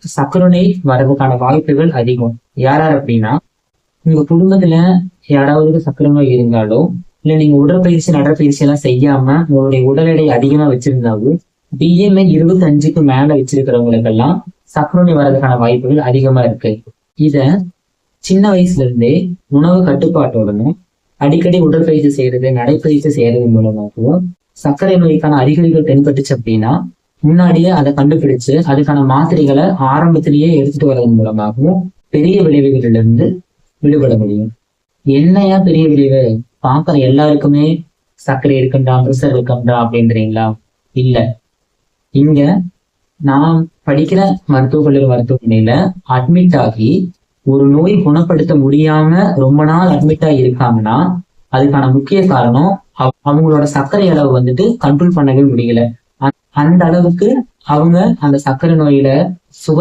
சர்க்கரை நோய் வர்றதுக்கான வாய்ப்புகள் அதிகம். யார் அப்படின்னா, உங்க குடும்பத்துல யாராவது சர்க்கரை நோய் இருந்தாலோ, இல்ல நீங்க உடற்பயிற்சி நடைப்பயிற்சி எல்லாம் செய்யாம உங்களுடைய உடல் எடை அதிகமா வச்சிருந்தாலும், BMI 25க்கு மேல வச்சிருக்கிறவங்களுக்கெல்லாம் சர்க்கரை நோய் வர்றதுக்கான வாய்ப்புகள் அதிகமா இருக்கு. இத சின்ன வயசுல இருந்தே உணவு கட்டுப்பாட்டோடனும் அடிக்கடி உடற்பயிற்சி செய்யறது நடைப்பயிற்சி செய்யறது மூலமாகவும் சர்க்கரை நோய்க்கான அறிகுறிகள் தென்பட்டுச்சு அப்படின்னா முன்னாடியே அதை கண்டுபிடிச்சு அதுக்கான மாத்திரைகளை ஆரம்பத்திலேயே எடுத்துட்டு வர்றது மூலமாகவும் பெரிய விளைவுகள்ல இருந்து விடுபட முடியும். என்னையா பெரிய விளைவு? பாக்குற எல்லாருக்குமே சர்க்கரை இருக்குண்டா பிரஷர் இருக்குண்டா அப்படின்றீங்களா? இல்ல. இங்க நான் படிக்கிற மருத்துவக் கல்லூரி மருத்துவமனையில அட்மிட் ஆகி ஒரு நோய் குணப்படுத்த முடியாம ரொம்ப நாள் அட்மிட் ஆகி இருக்காங்கன்னா அதுக்கான முக்கிய காரணம் அவங்களோட சர்க்கரை அளவு கண்ட்ரோல் பண்ணவே முடியல. அந்த அளவுக்கு அவங்க அந்த சர்க்கரை நோயில